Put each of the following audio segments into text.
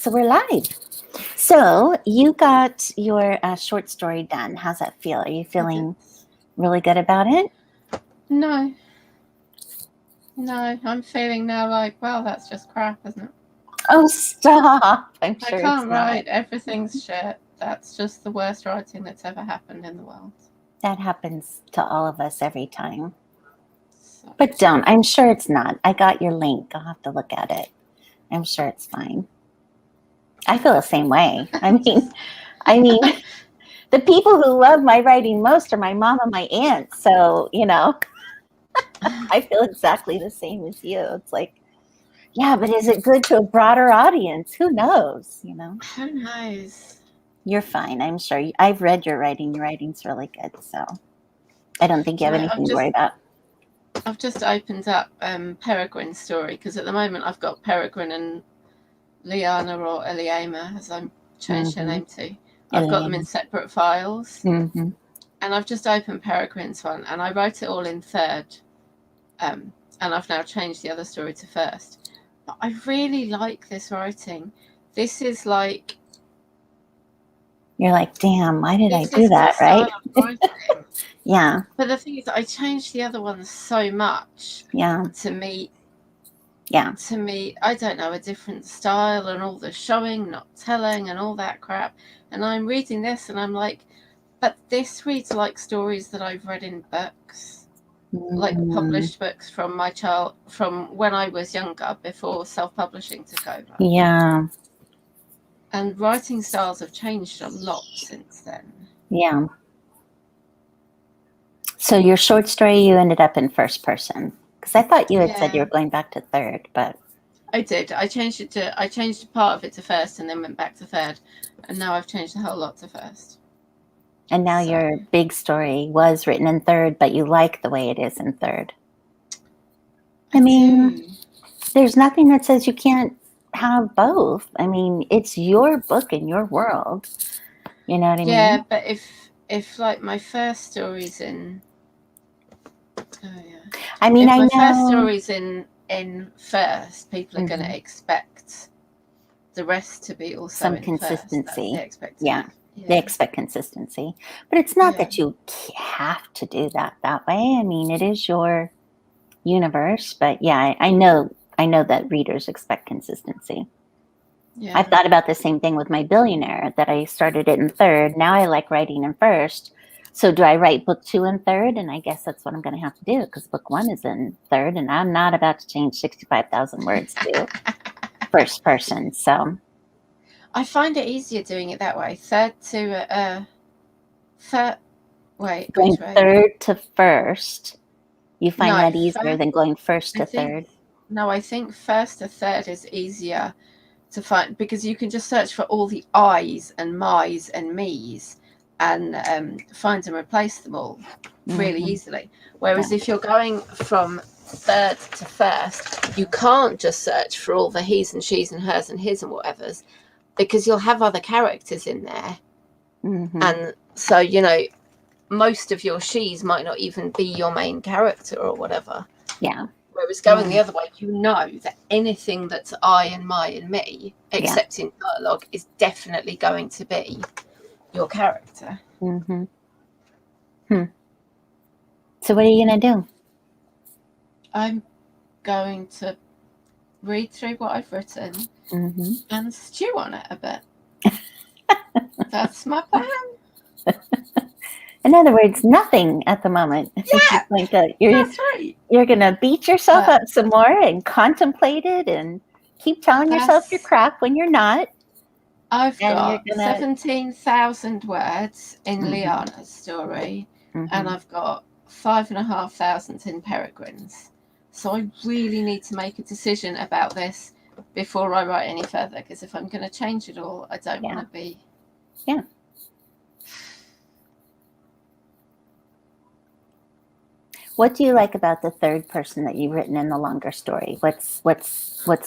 So we're live. So you got your short story done. How's that feel? Are you feeling really good about it? No, I'm feeling now like, well, that's just crap, isn't it? Oh, stop. I'm sure I can't it's write. not. Everything's shit. That's just the worst writing that's ever happened in the world. That happens to all of us every time. So, But don't. I'm sure it's not. I got your link. I'll have to look at it. I'm sure it's fine. I feel the same way. I mean, the people who love my writing most are my mom and my aunt. So, I feel exactly the same as you. It's like, yeah, but is it good to a broader audience? Who knows? Who knows? You're fine. I'm sure. I've read your writing. Your writing's really good. So I don't think you have anything to worry about. I've just opened up Peregrine's story because at the moment I've got Peregrine and Liana or Eliama, as I'm changed her name to. I've got them in separate files. Mm-hmm. And I've just opened Peregrine's one and I wrote it all in third. And I've now changed the other story to first. But I really like this writing. This is like... You're like, damn, why did I do that, right? Yeah. But the thing is, I changed the other ones so much. Yeah. To me, I don't know, a different style and all the showing, not telling and all that crap. And I'm reading this and I'm like, but this reads like stories that I've read in books. Like published books from when I was younger, before self-publishing took over. Yeah. And writing styles have changed a lot since then. Yeah. So your short story, you ended up in first person, because I thought you had said you were going back to third, but I did. I changed a part of it to first and then went back to third, and now I've changed the whole lot to first. And now your big story was written in third, but you like the way it is in third. I mean, there's nothing that says you can't have both. I mean, it's your book and your world. You know what I mean? Yeah, but if like my first story's in... I mean, if my first story's in first, people are going to expect the rest to be also some in consistency. First. They expect consistency, but it's not that you have to do that way. I mean, it is your universe, but yeah, I know that readers expect consistency. Yeah. I've thought about the same thing with my billionaire, that I started it in third. Now I like writing in first. So do I write book 2 in third? And I guess that's what I'm going to have to do, because book 1 is in third, and I'm not about to change 65,000 words to first person. So I find it easier doing it that way. Going third to first. You find that easier than going first to third? No, I think first to third is easier to find, because you can just search for all the I's and my's and me's and find and replace them all really easily. Whereas if you're going from third to first, you can't just search for all the he's and she's and hers and his and whatever's, because you'll have other characters in there. And so, most of your she's might not even be your main character or whatever. Yeah. Whereas going the other way, that anything that's I and my and me, except in dialogue, is definitely going to be your character. So what are you going to do? I'm going to read through what I've written and stew on it a bit. That's my plan. In other words, nothing at the moment. Yeah, that's right. You're going to beat yourself up some more and contemplate it and keep telling yourself you're crap when you're not. I've got 17,000 words in Liana's story, and I've got 5,500 in Peregrine's. So I really need to make a decision about this before I write any further, because if I'm going to change it all, I don't want to be... Yeah. What do you like about the third person that you've written in the longer story? What's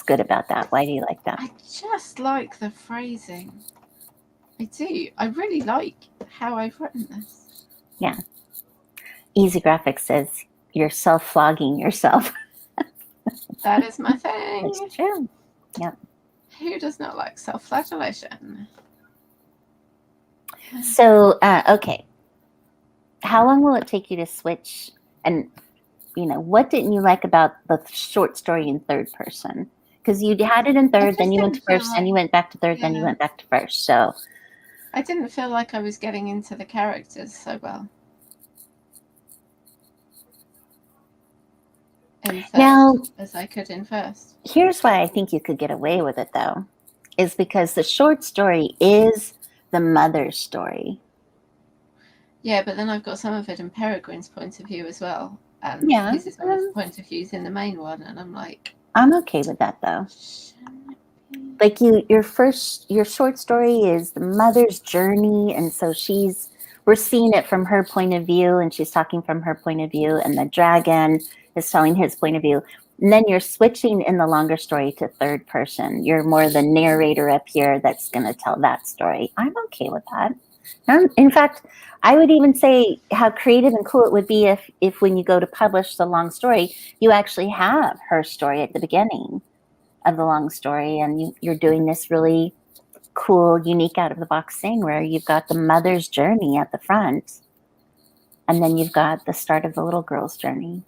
good about that? Why do you like that? I just like the phrasing. I do. I really like how I've written this. Yeah. Easy Graphics says you're self-flogging yourself. That is my thing. It's true. Yep. Who does not like self-flagellation? So, okay. How long will it take you to switch? And, what didn't you like about the short story in third person? Because you had it in third, then you went to first, then you went back to third, then you went back to first. So I didn't feel like I was getting into the characters so well. In third, now, as I could in first. Here's why I think you could get away with it, though, is because the short story is the mother's story. Yeah, but then I've got some of it in Peregrine's point of view as well. And his point of view is in the main one, and I'm like, I'm okay with that, though. Like your short story is the mother's journey, and so we're seeing it from her point of view, and she's talking from her point of view, and the dragon is telling his point of view. And then you're switching in the longer story to third person. You're more the narrator up here that's going to tell that story. I'm okay with that. In fact, I would even say how creative and cool it would be if when you go to publish the long story, you actually have her story at the beginning of the long story, and you're doing this really cool, unique, out of the box thing where you've got the mother's journey at the front, and then you've got the start of the little girl's journey,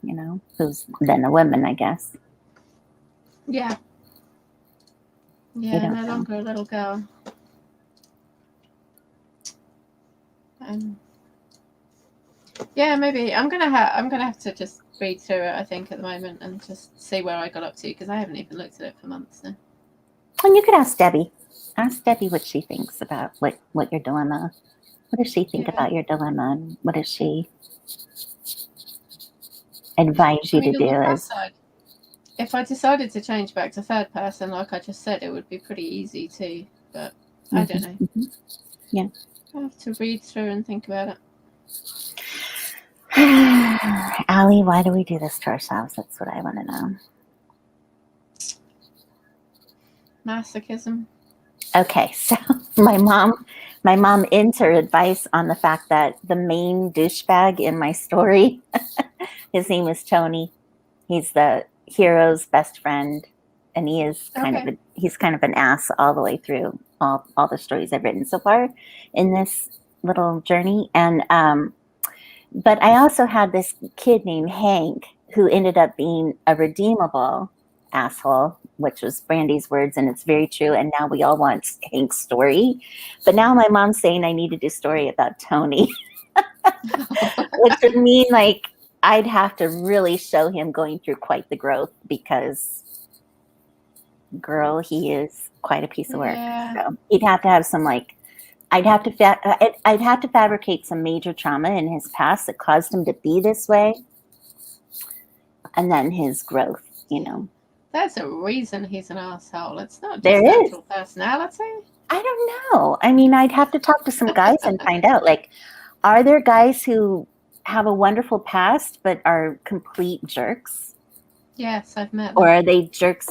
who's then a woman, I guess. Yeah, no longer a little girl. Yeah, maybe I'm gonna have to just read through it, I think, at the moment, and just see where I got up to, because I haven't even looked at it for months now. And you could ask Debbie. Ask Debbie what she thinks about what your dilemma. What does she think about your dilemma? And what does she advise you to do? If I decided to change back to third person, like I just said, it would be pretty easy too. But I don't know. Mm-hmm. Yeah, I have to read through and think about it. Allie, why do we do this to ourselves? That's what I want to know. Masochism. Okay, so my mom ends her advice on the fact that the main douchebag in my story, his name is Tony. He's the hero's best friend, and he is he's kind of an ass all the way through all the stories I've written so far in this little journey. And but I also had this kid named Hank who ended up being a redeemable asshole, which was Brandy's words, and it's very true. And now we all want Hank's story. But now my mom's saying I need to do a story about Tony, which would mean like I'd have to really show him going through quite the growth, because, girl, he is quite a piece of work. Yeah. So he'd have to have some I'd have to fabricate some major trauma in his past that caused him to be this way, and then his growth. There's a reason he's an asshole. It's not just natural personality. I don't know. I mean, I'd have to talk to some guys and find out. Like, are there guys who have a wonderful past but are complete jerks? Yes, I've met them. Or are they jerks?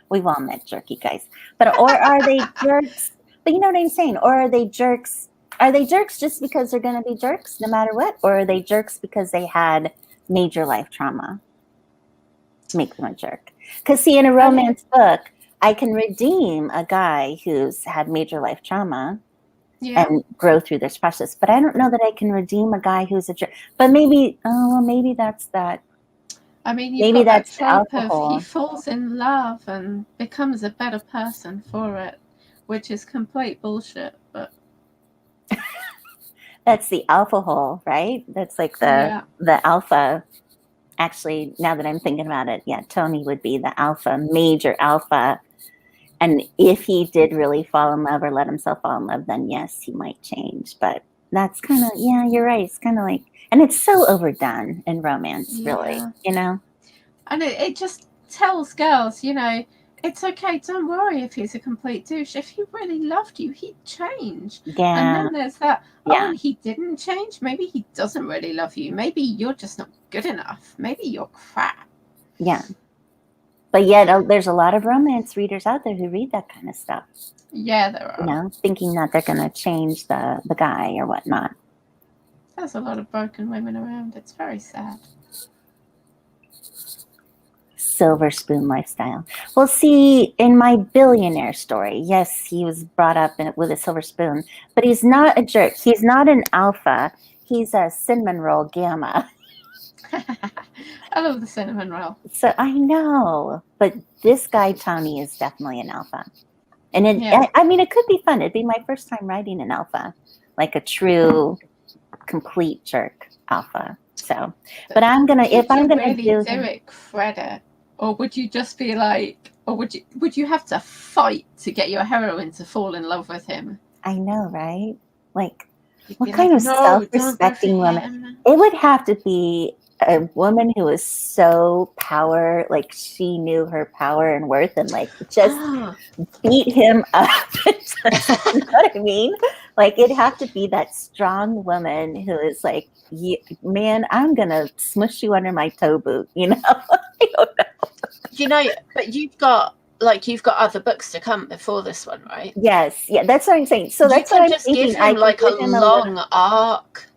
We've all met jerky guys. Or are they jerks? But you know what I'm saying? Or are they jerks? Are they jerks just because they're going to be jerks no matter what? Or are they jerks because they had major life trauma to make them a jerk? Because, see, in a romance book, I can redeem a guy who's had major life trauma and grow through this process. But I don't know that I can redeem a guy who's a jerk. But maybe that's that. I mean, maybe that's the alcohol. He falls in love and becomes a better person for it, which is complete bullshit. But that's the alpha hole, right? That's like the alpha. Actually, now that I'm thinking about it, Tony would be the alpha, major alpha. And if he did really fall in love or let himself fall in love, then yes, he might change. But that's kind of, you're right. It's kind of like, and it's so overdone in romance, really, And it just tells girls, it's okay. Don't worry if he's a complete douche. If he really loved you, he'd change. Yeah. And then there's that, he didn't change. Maybe he doesn't really love you. Maybe you're just not good enough. Maybe you're crap. Yeah. But yet there's a lot of romance readers out there who read that kind of stuff. Yeah, there are. Thinking that they're going to change the guy or whatnot. There's a lot of broken women around. It's very sad. silver spoon lifestyle. Well, see, in my billionaire story, yes, he was brought up with a silver spoon, but he's not a jerk. He's not an alpha. He's a cinnamon roll gamma. I love the cinnamon roll. So I know, but this guy, Tony, is definitely an alpha. And I mean, it could be fun. It'd be my first time writing an alpha, like a true, complete jerk alpha. So, but I'm going to, if I'm going to do it credit, or would you just be like, or would you have to fight to get your heroine to fall in love with him? I know, right? Like, what kind of self-respecting woman? It would have to be a woman who is so like she knew her power and worth and like just beat him up. You know what I mean? Like it'd have to be that strong woman who is like, man, I'm going to smush you under my toe boot, you know? I don't know. But you've got other books to come before this one, right? Yes. Yeah, that's what I'm saying. So that's what I'm thinking. Give him like a long arc.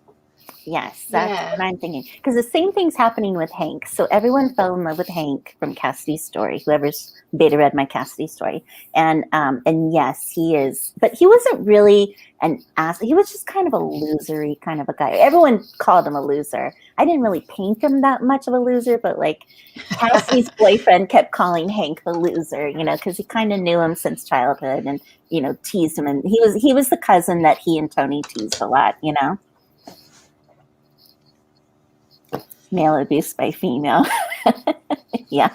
Yes, that's what I'm thinking. Because the same thing's happening with Hank. So everyone fell in love with Hank from Cassidy's story, whoever's beta read my Cassidy story. And yes, he is. But he wasn't really an ass. He was just kind of a losery kind of a guy. Everyone called him a loser. I didn't really paint him that much of a loser, but like Cassidy's boyfriend kept calling Hank the loser, you know, because he kind of knew him since childhood and, you know, teased him. And he was the cousin that he and Tony teased a lot, you know. Male abuse by female. Yeah.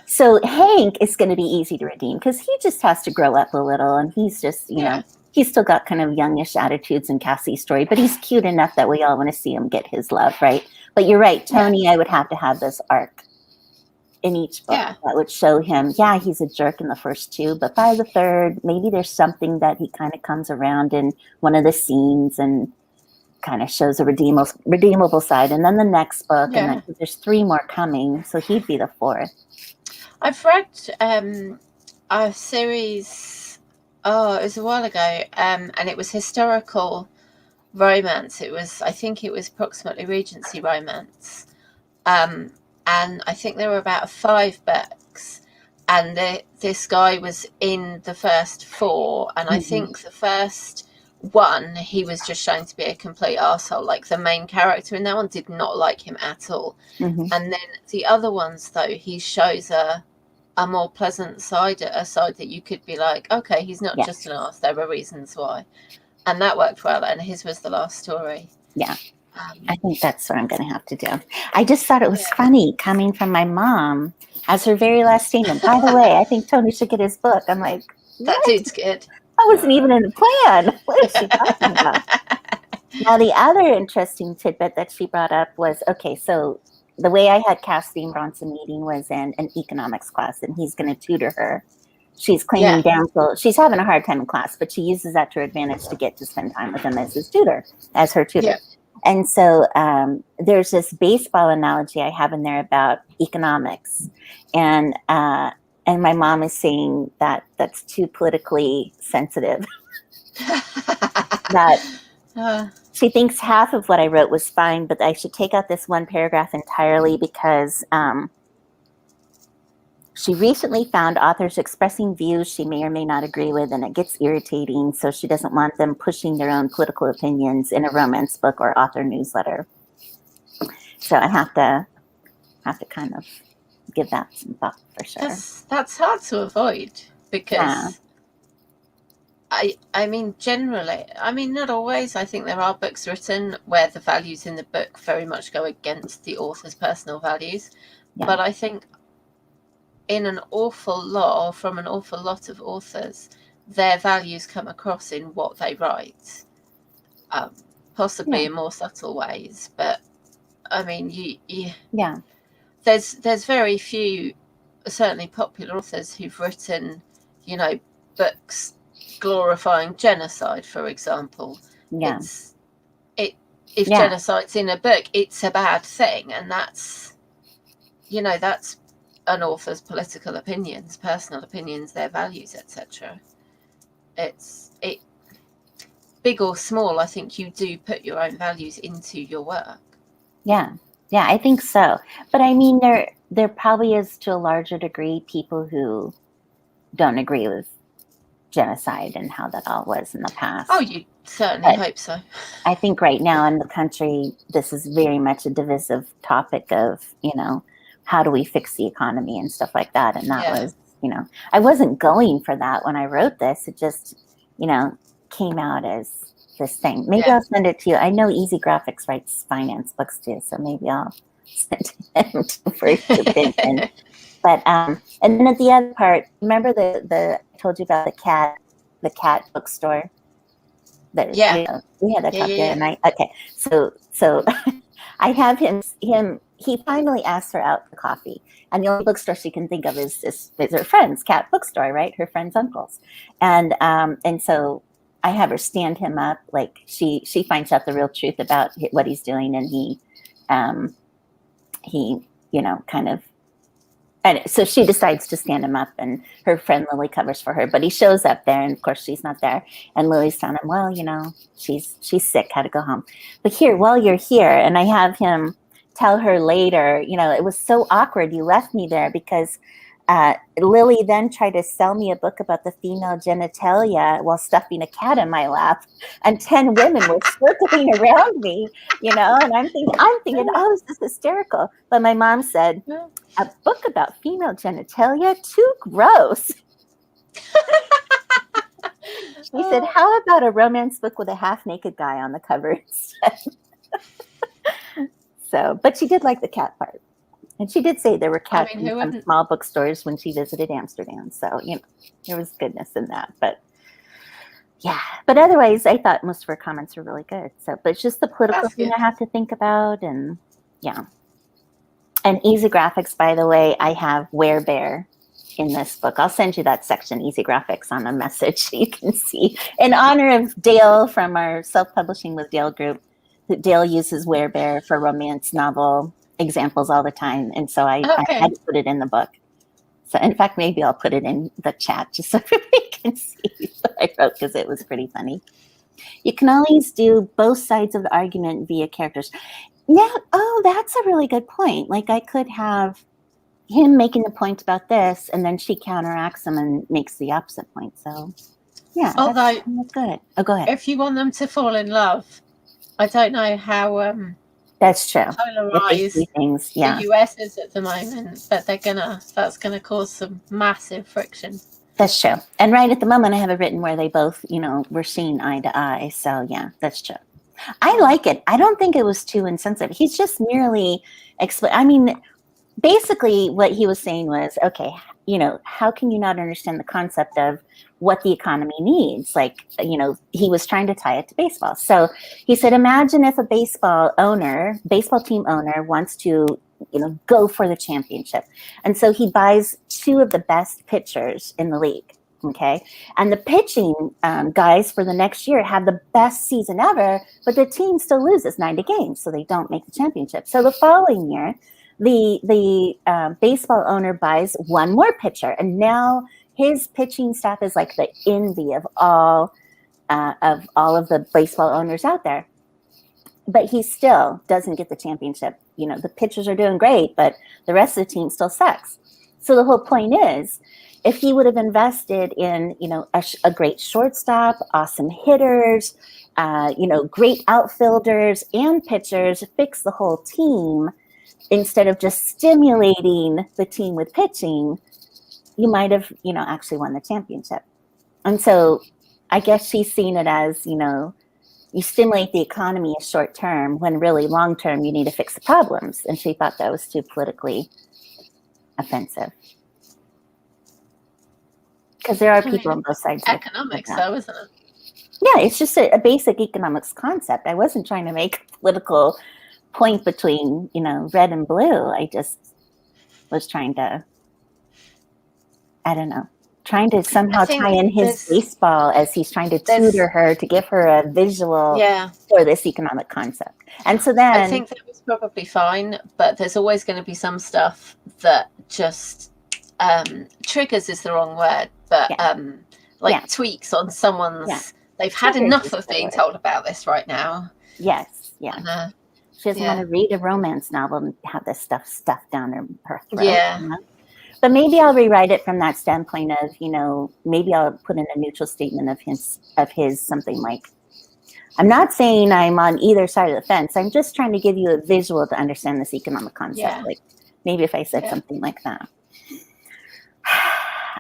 So Hank is going to be easy to redeem because he just has to grow up a little and he's just, you know, he's still got kind of youngish attitudes in Cassie's story, but he's cute enough that we all want to see him get his love, right? But you're right, Tony, I would have to have this arc in each book that would show him, he's a jerk in the first two, but by the third, maybe there's something that he kind of comes around in one of the scenes and kind of shows a redeemable side, and then the next book, and then there's 3 more coming, so he'd be the 4th. I've read a series, it was a while ago, and it was historical romance. I think it was approximately Regency romance, and I think there were about 5 books, and this guy was in the first 4, and I think the first one, he was just shown to be a complete arsehole. Like the main character in that one did not like him at all. And then the other ones, though, he shows a more pleasant side, a side that you could be like, okay, he's not just an arse, there were reasons why. And that worked well, and his was the last story. Yeah. I think that's what I'm going to have to do. I just thought it was funny coming from my mom as her very last statement. By the way, I think Tony should get his book. I'm like, that dude's good. That wasn't even in the plan. What is she talking about? Now, the other interesting tidbit that she brought up was, okay, so the way I had Cassidy and Bronson meeting was in an economics class, and he's going to tutor her. She's claiming damsel. She's having a hard time in class, but she uses that to her advantage to get to spend time with him as his tutor, as her tutor. Yeah. And so there's this baseball analogy I have in there about economics. And my mom is saying that that's too politically sensitive. That she thinks half of what I wrote was fine, but I should take out this one paragraph entirely because she recently found authors expressing views she may or may not agree with, and it gets irritating, so she doesn't want them pushing their own political opinions in a romance book or author newsletter. So I have to kind of give that some thought for sure. That's hard to avoid because I mean, generally, I mean, not always. I think there are books written where the values in the book very much go against the author's personal values. Yeah. But I think from an awful lot of authors, their values come across in what they write, possibly in more subtle ways. But I mean, there's very few, certainly popular authors who've written, books glorifying genocide, for example. Yeah. If genocide's in a book, it's a bad thing, and that's an author's political opinions, personal opinions, their values, etc. Big or small, I think you do put your own values into your work. Yeah, I think so. But I mean, there probably is, to a larger degree, people who don't agree with genocide and how that all was in the past. Oh, you certainly hope so. I think right now in the country, this is very much a divisive topic of, how do we fix the economy and stuff like that. And that was, I wasn't going for that when I wrote this. It just, came out as this thing. Maybe I'll send it to you. I know Easy Graphics writes finance books too, so maybe I'll send it to him for his opinion. But and then at the other part, remember the I told you about the cat bookstore. We had that talk the other night. Okay, so I have him. He finally asked her out for coffee, and the only bookstore she can think of is her friend's cat bookstore, right? Her friend's uncle's, and so I have her stand him up. Like she finds out the real truth about what he's doing, and he kind of. And so she decides to stand him up, and her friend Lily covers for her. But he shows up there, and of course she's not there. And Lily's telling him, well, she's sick, had to go home. But here, while you're here, and I have him tell her later, it was so awkward. You left me there because Lily then tried to sell me a book about the female genitalia while stuffing a cat in my lap, and 10 women were circling around me, and I'm thinking, oh, this is hysterical. But my mom said, a book about female genitalia? Too gross. She said, how about a romance book with a half-naked guy on the cover instead? But she did like the cat part. And she did say there were cats in some small bookstores when she visited Amsterdam. So, there was goodness in that. But yeah, but otherwise, I thought most of her comments were really good. So, but it's just the political thing I have to think about. And yeah. And Easy Graphics, by the way, I have Werebear in this book. I'll send you that section, Easy Graphics, on a message so you can see. In honor of Dale from our Self-Publishing with Dale group, Dale uses Werebear for romance novel examples all the time. And so I had to put it in the book. So in fact, maybe I'll put it in the chat just so everybody can see what I wrote, because it was pretty funny. You can always do both sides of the argument via characters. Yeah. Oh, that's a really good point. Like I could have him making the point about this, and then she counteracts him and makes the opposite point. So yeah, although that's good. Oh, go ahead. If you want them to fall in love, I don't know how that's true. Polarized things, the US is at the moment, but that's gonna cause some massive friction. That's true. And right at the moment I have it written where they both, were seeing eye to eye. So yeah, that's true. I like it. I don't think it was too insensitive. He's just merely basically what he was saying was, okay, how can you not understand the concept of what the economy needs? Like, he was trying to tie it to baseball. So he said, imagine if a baseball team owner wants to, go for the championship. And so he buys 2 of the best pitchers in the league. Okay. And the pitching guys for the next year have the best season ever, but the team still loses 90 games. So they don't make the championship. So the following year, the baseball owner buys 1 more pitcher, and now his pitching staff is like the envy of all of the baseball owners out there. But he still doesn't get the championship. The pitchers are doing great, but the rest of the team still sucks. So the whole point is, if he would have invested in, a great shortstop, awesome hitters, great outfielders and pitchers, fix the whole team, instead of just stimulating the team with pitching, you might have, actually won the championship. And so I guess she's seen it as, you stimulate the economy short term when really long term you need to fix the problems. And she thought that was too politically offensive. Because there are people on both sides. Economics, though, isn't it? Yeah, it's just a basic economics concept. I wasn't trying to make a political point between, red and blue. I just was trying to, trying to somehow tie in his baseball as he's trying to tutor her to give her a visual for this economic concept. And so then I think that was probably fine, but there's always going to be some stuff that just triggers is the wrong word, but tweaks on someone's they've had enough of being told about this right now. Yes. Yeah. She doesn't want to read a romance novel and have this stuff stuffed down her throat. Yeah. You know? But maybe I'll rewrite it from that standpoint of, you know, maybe I'll put in a neutral statement of his something like, I'm not saying I'm on either side of the fence. I'm just trying to give you a visual to understand this economic concept. Yeah. Like maybe if I said something like that.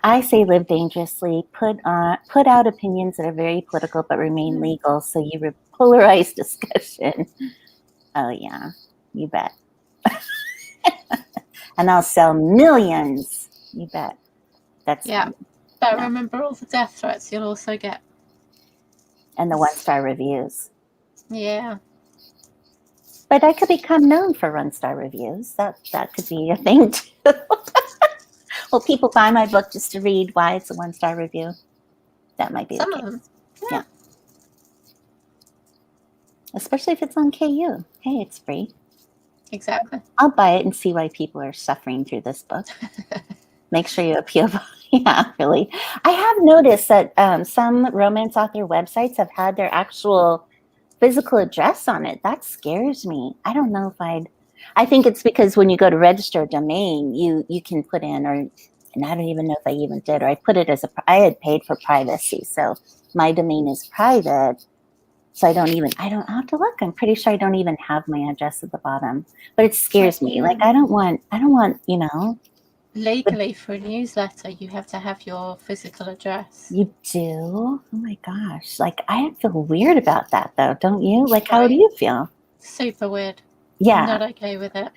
I say live dangerously, put out opinions that are very political but remain legal, so you polarize discussion. Oh yeah, you bet. And I'll sell millions. You bet. That's But remember all the death threats you'll also get. And the 1-star reviews. Yeah. But I could become known for 1-star reviews. That could be a thing too. Well, people buy my book just to read why it's a 1-star review. That might be some the of case. them. Yeah. Especially if it's on KU. Hey, it's free. Exactly. I'll buy it and see why people are suffering through this book. Make sure you appeal. Yeah, really. I have noticed that some romance author websites have had their actual physical address on it. That scares me. I don't know if I think it's because when you go to register a domain, you can put in, and I don't even know if I even did, or I put it as I had paid for privacy. So my domain is private. So I'll have to look. I'm pretty sure I don't even have my address at the bottom, but it scares me. Like, I don't want, you know. Legally, for a newsletter, you have to have your physical address. You do? Oh my gosh. Like, I feel weird about that though, don't you? Like, how do you feel? Super weird. Yeah. I'm not okay with it.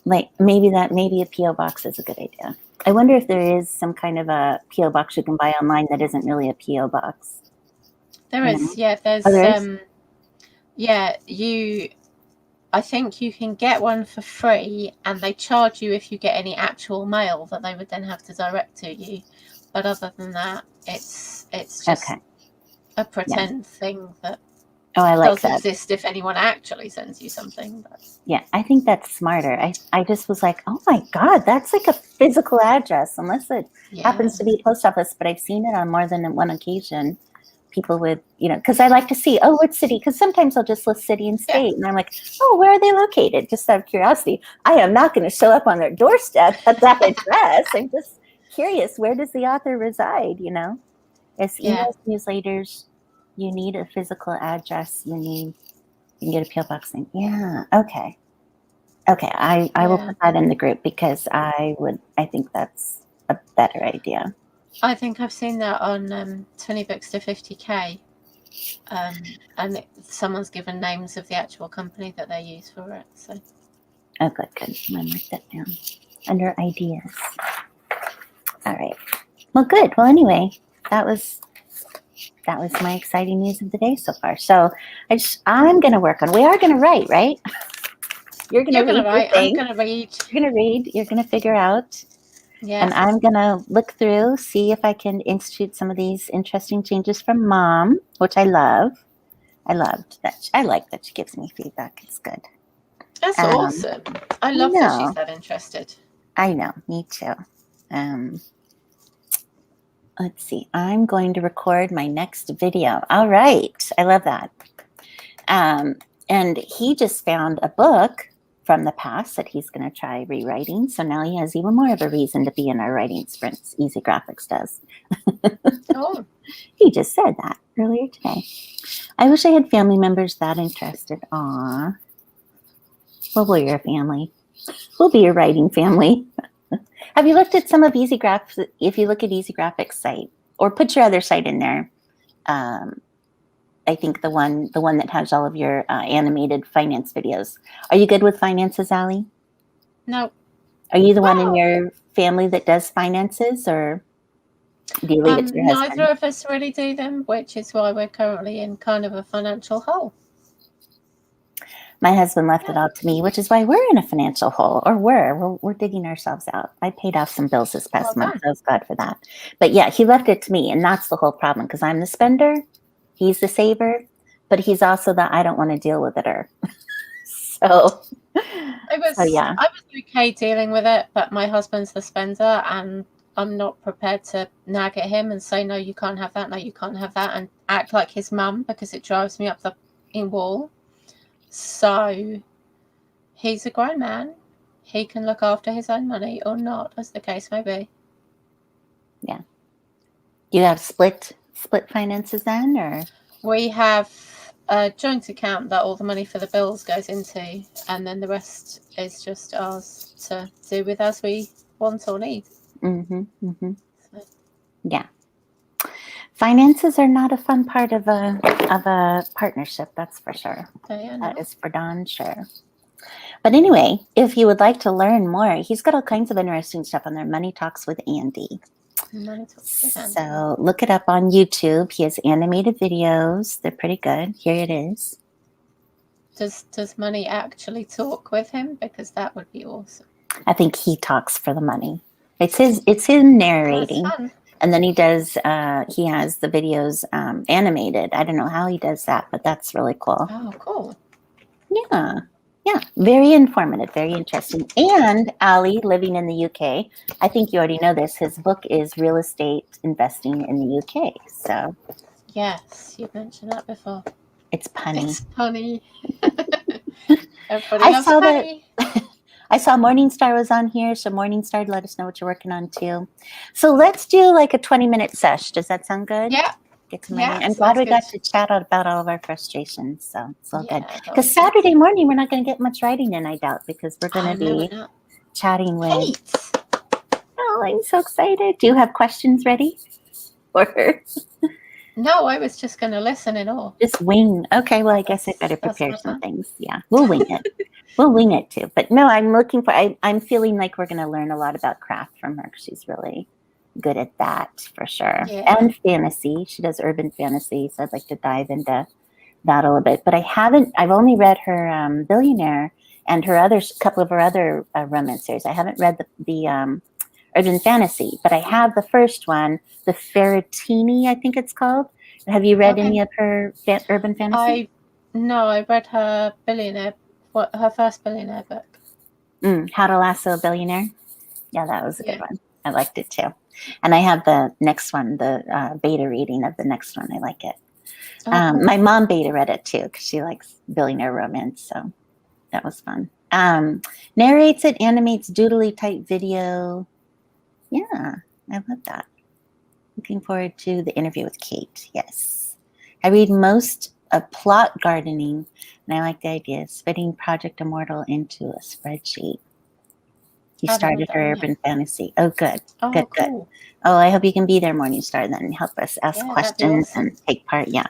Like, maybe a P.O. box is a good idea. I wonder if there is some kind of a P.O. box you can buy online that isn't really a P.O. box. There is, there's I think you can get one for free, and they charge you if you get any actual mail that they would then have to direct to you. But other than that, it's just a pretend thing that does exist if anyone actually sends you something. But. Yeah, I think that's smarter. I just was like, oh my God, that's like a physical address, unless it happens to be a post office. But I've seen it on more than one occasion. People with, you know, because I like to see, what city, because sometimes I'll just list city and state, and I'm like, oh, where are they located? Just out of curiosity. I am not going to show up on their doorstep at that address. I'm just curious, where does the author reside, you know? As emails, newsletters, you need a physical address. You can get a PO box thing. Yeah, okay. I will put that in the group because I think that's a better idea. I think I've seen that on 20 books to 50K, and someone's given names of the actual company that they use for it. So. Oh, good. I'm gonna mark that down under ideas. All right. Well, good. Well, anyway, that was my exciting news of the day so far. So I'm gonna work on. We are gonna write, right? You're gonna write. I'm gonna read. You're gonna read. You're gonna figure out. Yeah. And I'm going to look through, see if I can institute some of these interesting changes from Mom, which I love. I like that she gives me feedback. It's good. That's awesome. I love that she's that interested. I know. Me too. Let's see. I'm going to record my next video. All right. I love that. And he just found a book from the past that he's going to try rewriting. So now he has even more of a reason to be in our writing sprints. Easy Graphics does. Oh. He just said that earlier today. I wish I had family members that interested. Aw. Well, we're your family. We'll be your writing family. Have you looked at some of Easy Graphics? If you look at Easy Graphics site, or put your other site in there, I think the one that has all of your animated finance videos. Are you good with finances, Allie? No. Are you the one in your family that does finances, or do you leave it to your husband? Neither of us really do them, which is why we're currently in kind of a financial hole. My husband left it all to me, which is why we're in a financial hole, or we're digging ourselves out. I paid off some bills this past month. So I was glad for that. But yeah, he left it to me, and that's the whole problem, because I'm the spender. He's the saver, but he's also the I don't want to deal with it-er. So I was okay dealing with it, but my husband's the spender, and I'm not prepared to nag at him and say, no, you can't have that, no, you can't have that, and act like his mum, because it drives me up the wall. So he's a grown man. He can look after his own money or not, as the case may be. Yeah. You have split finances then, or? We have a joint account that all the money for the bills goes into, and then the rest is just ours to do with as we want or need. Mm-hmm. Mm-hmm. So. Yeah. Finances are not a fun part of a partnership, that's for sure. That is for darn sure. But anyway, if you would like to learn more, he's got all kinds of interesting stuff on there. Money Talks with Andy. So look it up on YouTube. He has animated videos. They're pretty good. Here it is. Does money actually talk with him? Because that would be awesome. I think he talks for the money. It's him narrating. That's fun. And then he has the videos animated. I don't know how he does that, but that's really cool. Oh, cool. Yeah. Yeah. Very informative, very interesting. And Ali, living in the UK, I think you already know this, his book is Real Estate Investing in the UK. So yes, you've mentioned that before. It's punny. It's punny. Everybody loves punny. I saw Morningstar was on here, so Morningstar, let us know what you're working on too. So let's do like a 20-minute sesh. Does that sound good? Yeah. Get to I'm glad we got to chat about all of our frustrations. So it's all good. Because Saturday morning, we're not going to get much writing in, I doubt, because we're going to be chatting with. Oh, I'm so excited. Do you have questions ready for her? No, I was just going to listen and all. Just wing. Okay, well, I guess I better prepare some things. Yeah, we'll wing it. We'll wing it too. But no, I'm feeling like we're going to learn a lot about craft from her. She's really good at that for sure. Yeah. And fantasy. She does urban fantasy. So I'd like to dive into that a little bit. But I've only read her Billionaire and her couple of her other romance series. I haven't read the urban fantasy, but I have the first one, the Ferretini, I think it's called. Have you read any of her urban fantasy? No, I read her Billionaire, her first Billionaire book. How to Lasso a Billionaire. Yeah, that was a good one. I liked it too. And I have the next one, the beta reading of the next one. I like it. My mom beta read it too because she likes Billionaire romance, so that was fun. Narrates it, animates doodly type video. Yeah, I love that. Looking forward to the interview with Kate. Yes. I read most of plot gardening, and I like the idea of fitting Project Immortal into a spreadsheet. You started her urban fantasy. Oh, good. Oh, good, cool. good. Oh, I hope you can be there, Morningstar, then help us ask questions and take part. Yeah.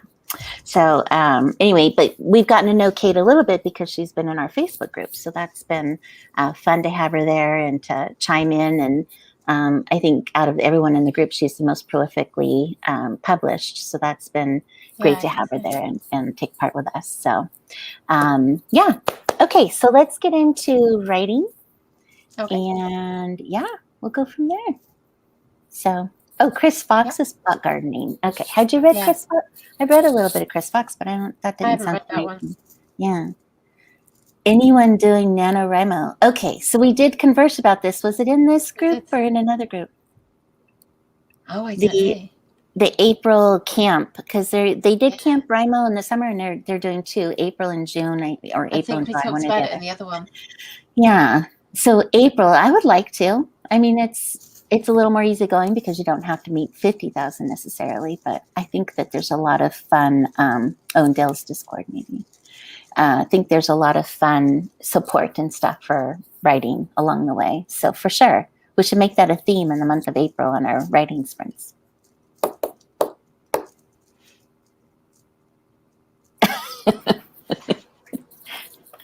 So anyway, but we've gotten to know Kate a little bit because she's been in our Facebook group. So that's been fun to have her there and to chime in. And I think out of everyone in the group, she's the most prolifically published. So that's been great to have her there and take part with us. So yeah. Okay, so let's get into writing. Okay. And yeah, we'll go from there. So, Chris Fox's plot gardening. Okay, had you read Chris Fox? I read a little bit of Chris Fox, but that didn't sound read that one. Yeah. Anyone doing NaNoWriMo? Okay, so we did converse about this. Was it in this group or in another group? Oh, I don't know. The April camp, because they did Camp NaNoWriMo in the summer, and they're doing 2, April and June, or April and July. I think we talked about it in the other one. Yeah. So April, I would like to. I mean, it's a little more easygoing because you don't have to meet 50,000 necessarily, but I think that there's a lot of fun. In Dale's Discord, maybe. I think there's a lot of fun support and stuff for writing along the way. So for sure, we should make that a theme in the month of April in our writing sprints.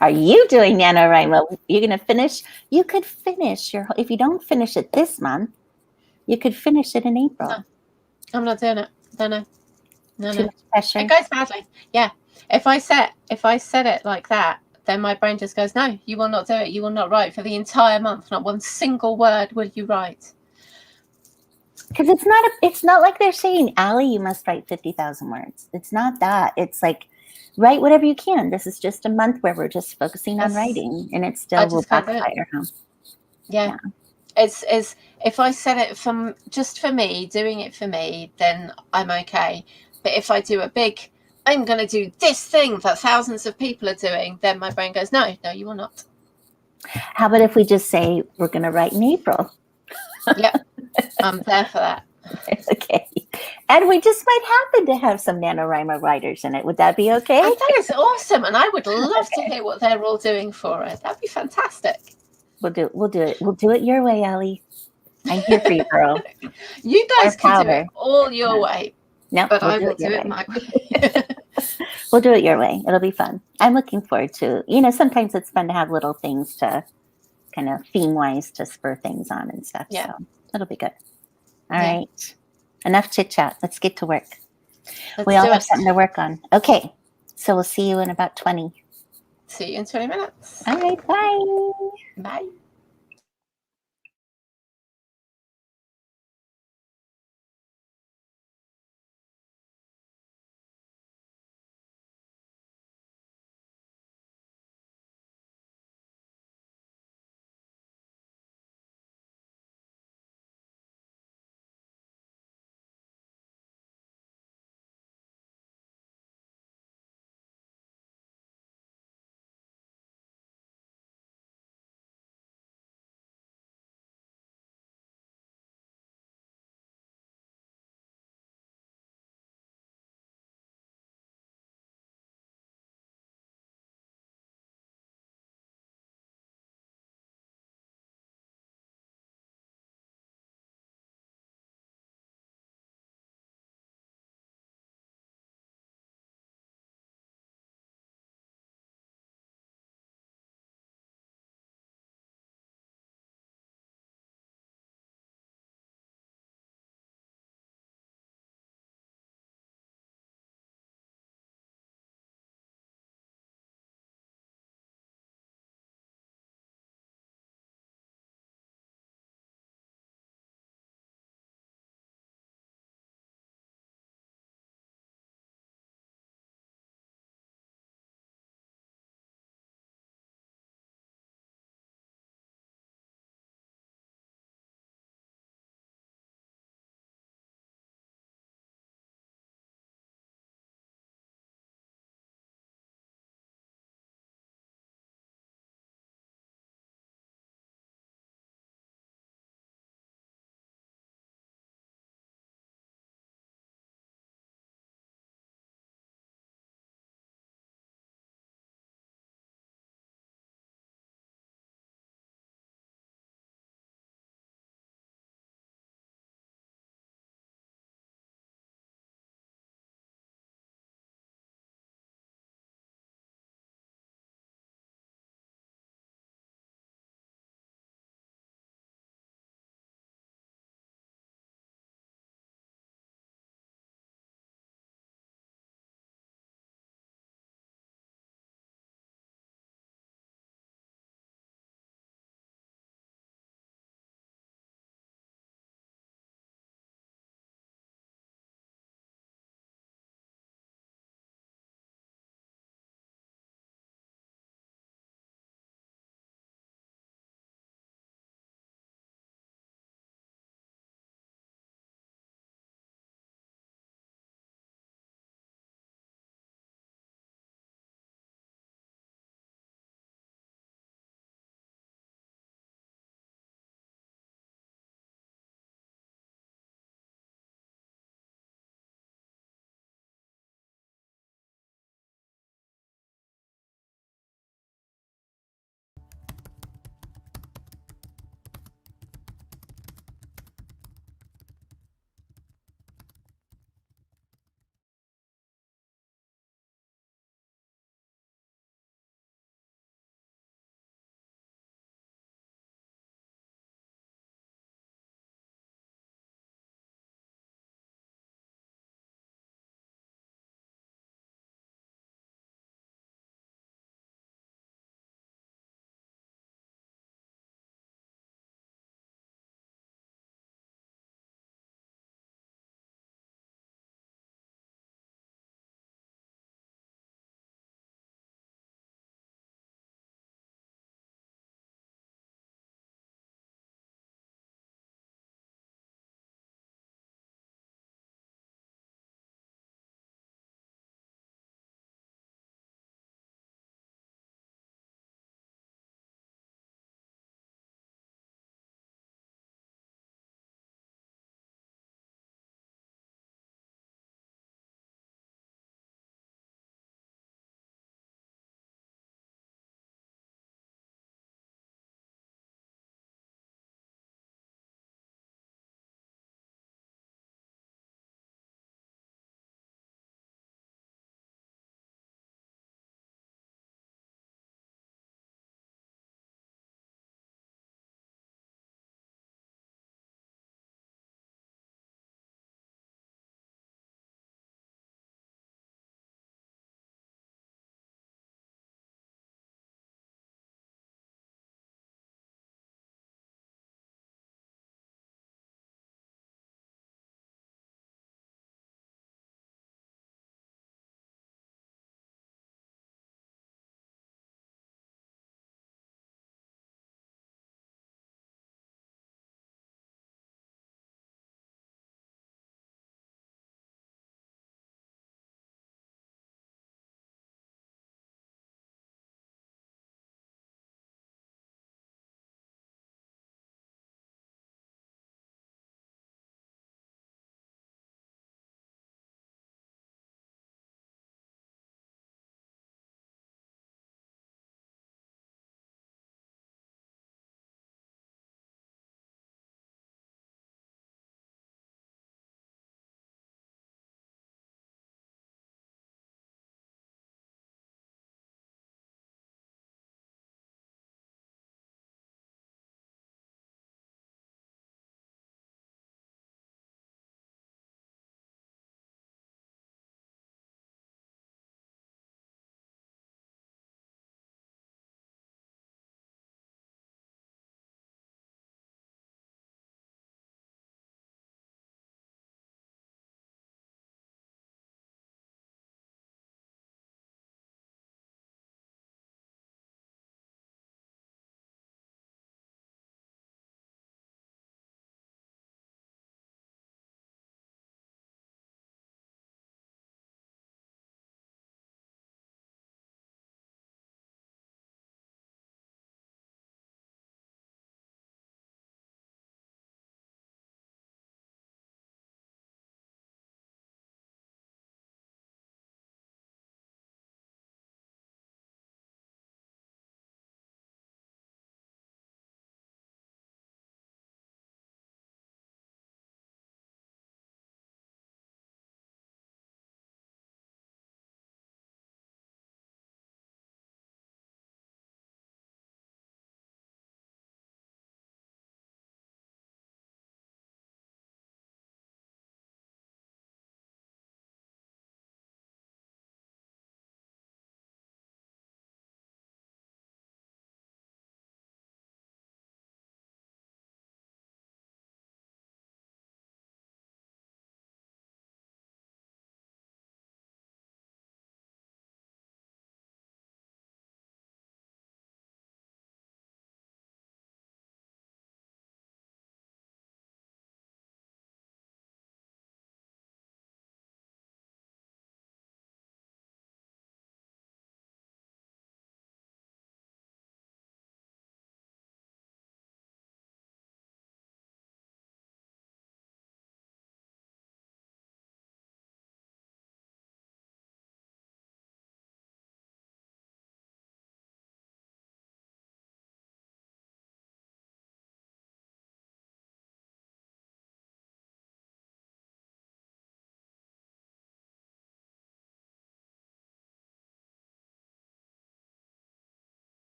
Are you doing NaNoWriMo? You're going to finish? You could finish if you don't finish it this month, you could finish it in April. No, I'm not doing it. No. Too much pressure. It goes badly. Yeah. If I said it like that, then my brain just goes, no, you will not do it. You will not write for the entire month. Not one single word will you write. Because it's not like they're saying, Allie, you must write 50,000 words. It's not that. It's like, write whatever you can. This is just a month where we're just focusing on writing, and it still will backfire. Yeah. It's if I said it just for me, doing it for me, then I'm okay. But if I do a big, I'm going to do this thing that thousands of people are doing, then my brain goes, no, you will not. How about if we just say we're going to write in April? Yep, I'm there for that. Okay. And we just might happen to have some NaNoWriMo writers in it. Would that be okay? And that is awesome. And I would love to hear what they're all doing for us. That'd be fantastic. We'll do it. We'll do it your way, Ellie. I'm here for you, girl. You guys More can do it power. all your way, No, but we'll I will it your do it way. my way. We'll do it your way. It'll be fun. I'm looking forward to, sometimes it's fun to have little things to kind of theme wise to spur things on and stuff. Yeah. So it'll be good. All Yeah. right. Enough chit chat. Let's get to work. Let's We all do have it. something to work on. Okay. So we'll see you in about 20. See you in 20 minutes. All right. Bye. Bye.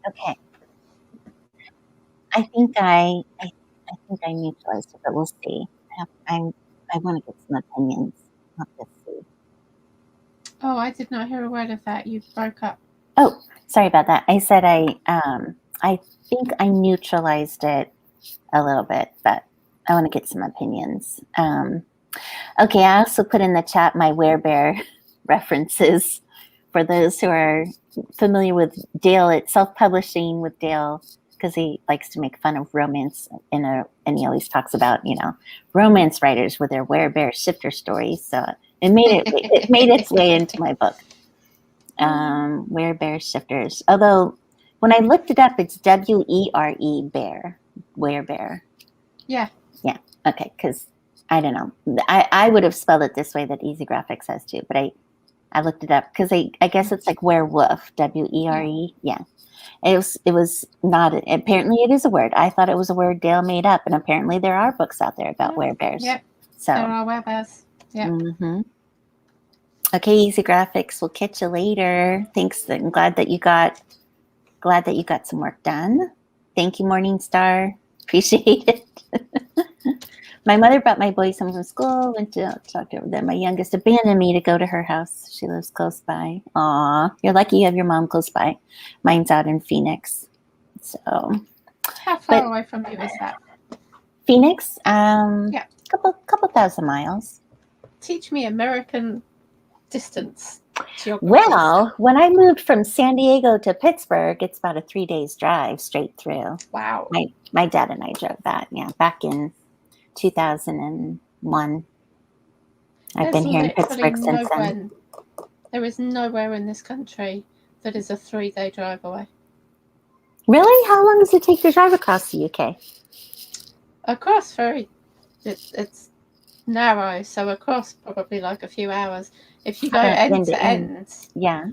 Okay. I think I think I neutralized it, but we'll see. I want to get some opinions. I'll have to see. Oh, I did not hear a word of that. You broke up. Oh, sorry about that. I said I think I neutralized it a little bit, but I want to get some opinions. Okay, I also put in the chat my werebear references for those who are familiar with Dale. It's self-publishing with Dale because he likes to make fun of romance and he always talks about, romance writers with their werebear shifter stories. So it made its way into my book. Werebear shifters. Although when I looked it up, it's WERE bear, werebear. Yeah. Yeah. Okay. Because I don't know. I would have spelled it this way that Easy Graphics has too, but I looked it up because I guess it's like werewolf, WERE. Yeah. It was not, apparently it is a word. I thought it was a word Dale made up, and apparently there are books out there about werebears. Yep. So there are werebears. Yeah. Mm-hmm. Okay, Easy Graphics. We'll catch you later. Thanks. I'm glad that you got some work done. Thank you, Morningstar. Appreciate it. My mother brought my boys home from school, went to talk to them. My youngest abandoned me to go to her house. She lives close by. Aw, you're lucky you have your mom close by. Mine's out in Phoenix. So How far away from you is that? Phoenix? Yeah. Couple thousand miles. Teach me American distance geography. Well, when I moved from San Diego to Pittsburgh, it's about a 3 days drive straight through. Wow. My dad and I drove that, back in 2001. I've been here in Pittsburgh since then. There is nowhere in this country that is a 3-day drive away. Really? How long does it take to drive across the UK? Across it's narrow, so across probably like a few hours. If you go end to end, yeah,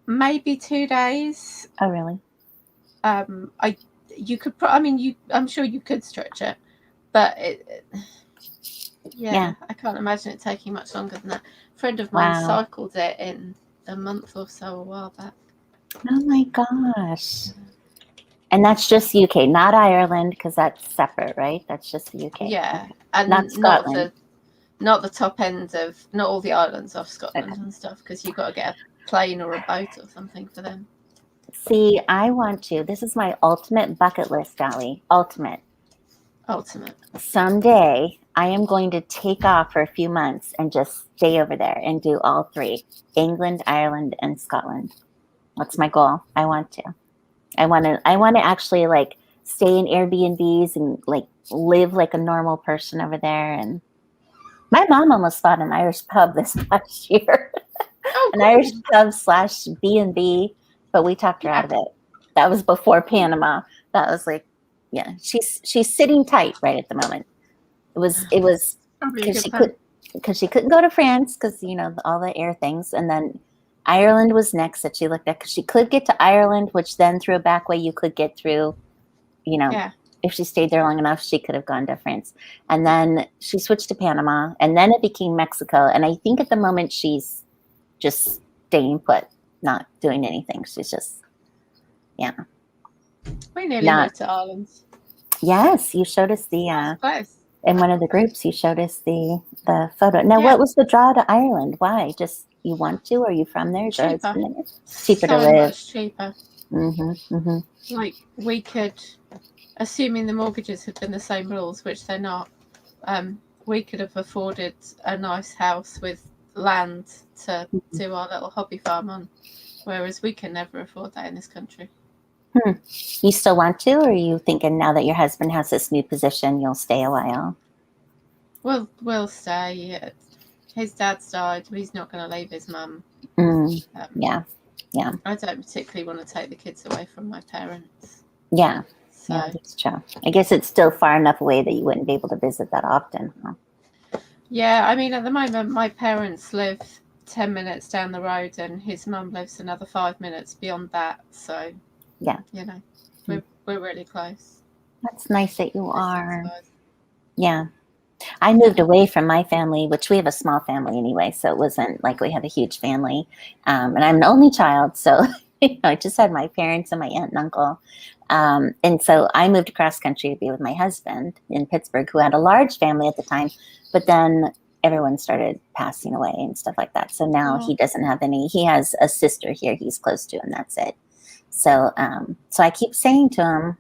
maybe 2 days. Oh, really? You could. I'm sure you could stretch it, but yeah, I can't imagine it taking much longer than that. A friend of mine cycled it in a month or so a while back. Oh my gosh! And that's just UK, not Ireland, because that's separate, right? That's just the UK. Yeah, and not Scotland. Not the top end of, not all the islands off Scotland and stuff, because you've got to get a plane or a boat or something for them. See, I want to. This is my ultimate bucket list, Dolly. Ultimate. Someday, I am going to take off for a few months and just stay over there and do all three: England, Ireland, and Scotland. That's my goal. I want to. I want to actually like stay in Airbnbs and like live like a normal person over there. And my mom almost bought an Irish pub this past year. An Irish pub / B&B, but we talked her out of it. That was before Panama. That was like, yeah, she's sitting tight right at the moment. It was because she couldn't go to France because all the air things, and then Ireland was next that she looked at because she could get to Ireland, which then through a back way you could get through. If she stayed there long enough, she could have gone to France. And then she switched to Panama, and then it became Mexico. And I think at the moment she's just staying put, not doing anything. She's just, We nearly moved to Ireland. Yes, you showed us the in one of the groups. You showed us the photo. Now, what was the draw to Ireland? Why? Just you want to? Or are you from there? Cheaper. Cheaper to live. Much cheaper. Mm-hmm. Like we could, assuming the mortgages had been the same rules, which they're not, we could have afforded a nice house with land to do our little hobby farm on, whereas we can never afford that in this country. You still want to, or are you thinking now that your husband has this new position, you'll stay a while? We'll stay. His dad's died. He's not going to leave his mum. Yeah. I don't particularly want to take the kids away from my parents. Yeah. So. Yeah, that's true. I guess it's still far enough away that you wouldn't be able to visit that often. Huh? Yeah, I mean, at the moment, my parents live 10 minutes down the road, and his mum lives another 5 minutes beyond that. So, yeah, we're really close. That's nice that you are. Yeah. I moved away from my family, which we have a small family anyway, so it wasn't like we have a huge family. And I'm an only child, so I just had my parents and my aunt and uncle. And so I moved across country to be with my husband in Pittsburgh, who had a large family at the time. But then everyone started passing away and stuff like that. So now he doesn't have any. He has a sister here he's close to, and that's it. So, so I keep saying to him,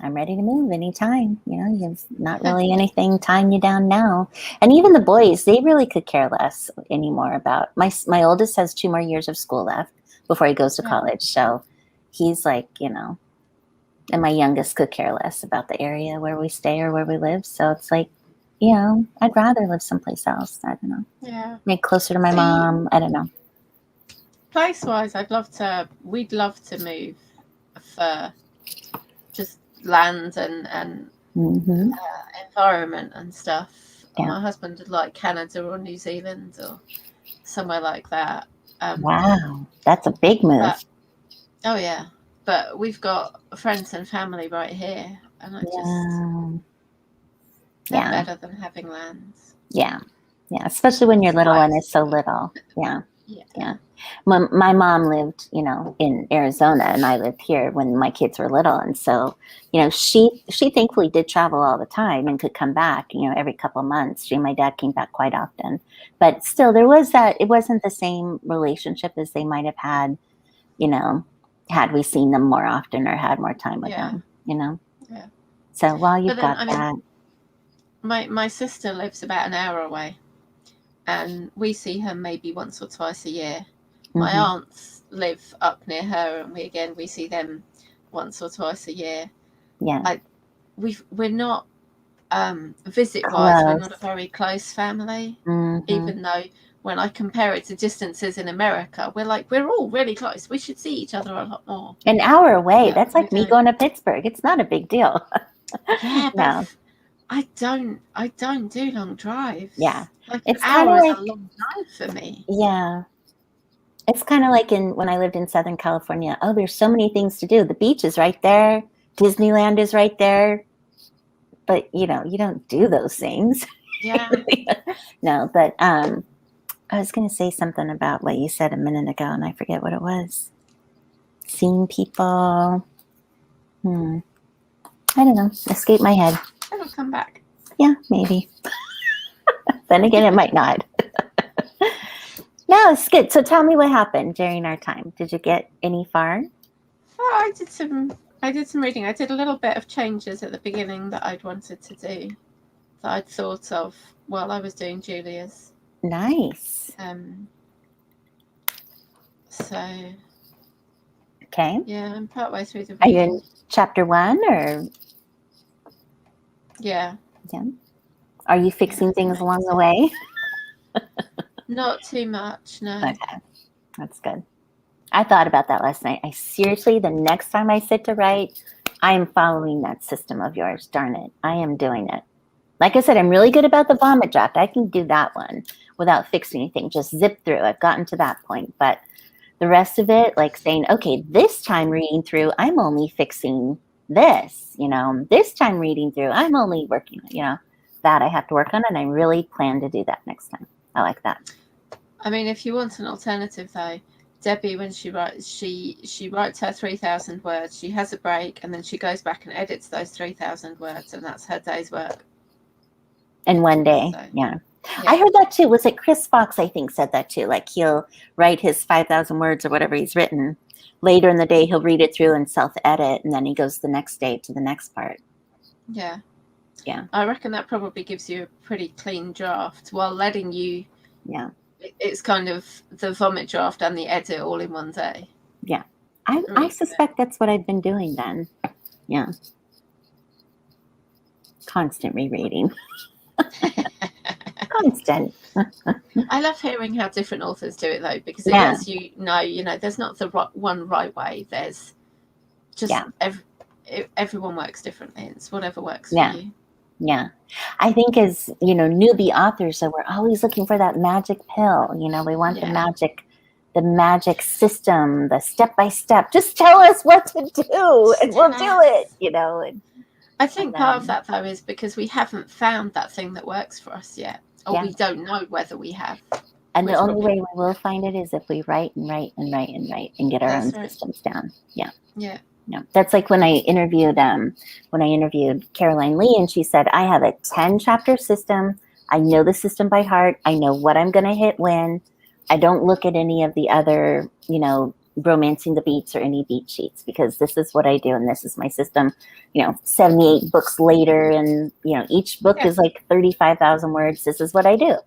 I'm ready to move anytime. There's not really anything tying you down now. And even the boys, they really could care less anymore about my oldest has 2 more years of school left before he goes to college. So he's like, and my youngest could care less about the area where we stay or where we live. So it's like, I'd rather live someplace else. I don't know. Yeah. Make closer to my mom. I don't know. Place-wise, we'd love to move for just land and environment and stuff. Yeah. My husband would like Canada or New Zealand or somewhere like that. Wow, that's a big move. Oh yeah, but we've got friends and family right here, and I just they're better than having lands. Yeah, especially when your little one is so little. Yeah. My mom lived, in Arizona, and I lived here when my kids were little, and so, she thankfully did travel all the time and could come back, every couple of months. She and my dad came back quite often, but still, there was that. It wasn't the same relationship as they might have had, had we seen them more often or had more time with them. Yeah. So while you've got that, my sister lives about an hour away, and we see her maybe once or twice a year. My aunts live up near her, and we see them once or twice a year. Yeah. We're not visit-wise, we're not a very close family. Even though when I compare it to distances in America, we're all really close. We should see each other a lot more. An hour away. That's like me going to Pittsburgh. It's not a big deal. Yeah, but I don't do long drives. Yeah. It's an hour is a long drive for me. Yeah. It's kind of like when I lived in Southern California. Oh, there's so many things to do. The beach is right there. Disneyland is right there. But, you don't do those things. Yeah. No, but I was going to say something about what you said a minute ago, and I forget what it was. Seeing people. I don't know. Escape my head. It'll come back. Yeah, maybe. Then again, it might not. No, it's good. So tell me what happened during our time. Did you get any far? Oh, I did some reading. I did a little bit of changes at the beginning that I'd wanted to do, that I'd thought of while I was doing Julia's. Nice. So. Okay. Yeah, I'm partway through the reading. Are you in chapter 1 or? Yeah. Yeah. Are you fixing things along the way? Not too much, no. Okay. That's good. I thought about that last night. The next time I sit to write, I am following that system of yours. Darn it. I am doing it. Like I said, I'm really good about the vomit draft. I can do that one without fixing anything. Just zip through. I've gotten to that point. But the rest of it, like saying, okay, this time reading through, I'm only fixing this. This time reading through, I'm only working, that I have to work on. And I really plan to do that next time. I like that. I mean, if you want an alternative, though, Debbie, when she writes, she writes her 3,000 words. She has a break, and then she goes back and edits those 3,000 words, and that's her day's work. In one day, so, yeah. I heard that too. Was it Chris Fox, I think, said that too? Like he'll write his 5,000 words or whatever he's written. Later in the day, he'll read it through and self-edit, and then he goes the next day to the next part. Yeah. Yeah. I reckon that probably gives you a pretty clean draft while letting you... Yeah. It's kind of the vomit draft and the edit all in one day. Yeah. I suspect that's what I've been doing then. Yeah. Constant rereading. Constant. I love hearing how different authors do it, though, because it lets you know, there's not the one right way. There's just everyone works differently. It's whatever works for you. Yeah. I think as, newbie authors, so we're always looking for that magic pill. We want the magic system, the step-by-step. Just tell us what to do and we'll do it, And, I think part of that, though, is because we haven't found that thing that works for us yet. Or we don't know whether we have. And the which only will way be, we will find it is if we write and write and write and write and get our that's own right. systems down. Yeah. Yeah. No, that's like when I interviewed Caroline Lee, and she said, I have a 10 chapter system. I know the system by heart. I know what I'm going to hit when. I don't look at any of the other, romancing the beats or any beat sheets, because this is what I do and this is my system. 78 books later, and each book Yeah. is like 35,000 words. This is what I do.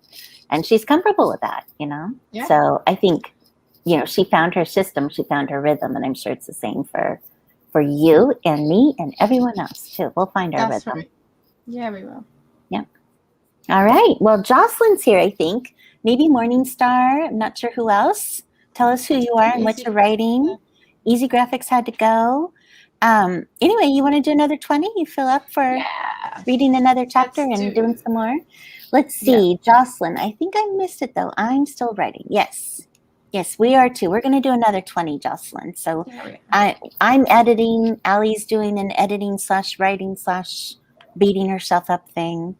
And she's comfortable with that, Yeah. So I think, she found her system, she found her rhythm, and I'm sure it's the same for you and me and everyone else too. We'll find our That's rhythm. right. Yeah, we will. Yeah. All right. Well, Jocelyn's here, I think. Maybe Morningstar. I'm not sure who else. Tell us who you are and what Easy. you're writing. Easy Graphics had to go. Anyway, you want to do another 20? You feel up for Yeah. reading another chapter Let's and do. doing some more? Let's see. Jocelyn, I think I missed it though. I'm still writing. Yes. Yes, we are too. We're going to do another 20, Jocelyn. So Yeah, we are. I'm editing. Allie's doing an editing / writing / beating herself up thing.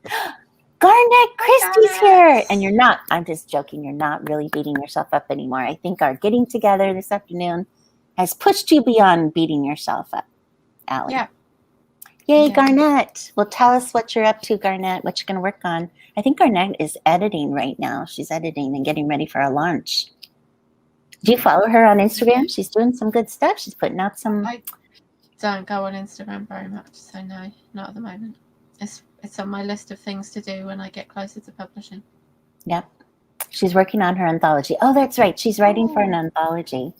Garnet Christie's here. And you're not, I'm just joking, you're not really beating yourself up anymore. I think our getting together this afternoon has pushed you beyond beating yourself up, Allie. Yeah. Yay, Yeah. Garnet. Well, tell us what you're up to, Garnet, what you're going to work on. I think Garnet is editing right now. She's editing and getting ready for a launch. Do you follow her on Instagram? She's doing some good stuff. She's putting out some. I don't go on Instagram very much, so no, not at the moment. It's on my list of things to do when I get closer to publishing. Yep. She's working on her anthology. Oh, that's right. She's writing for an anthology.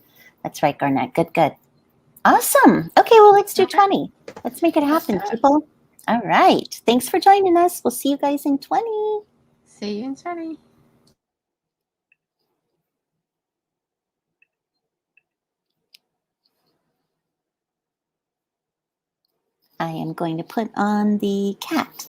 That's right, Garnet. Good, good. Awesome. Okay, well, let's do 20. Let's make it happen, people. All right. Thanks for joining us. We'll see you guys in 20. See you in 20. I am going to put on the cat.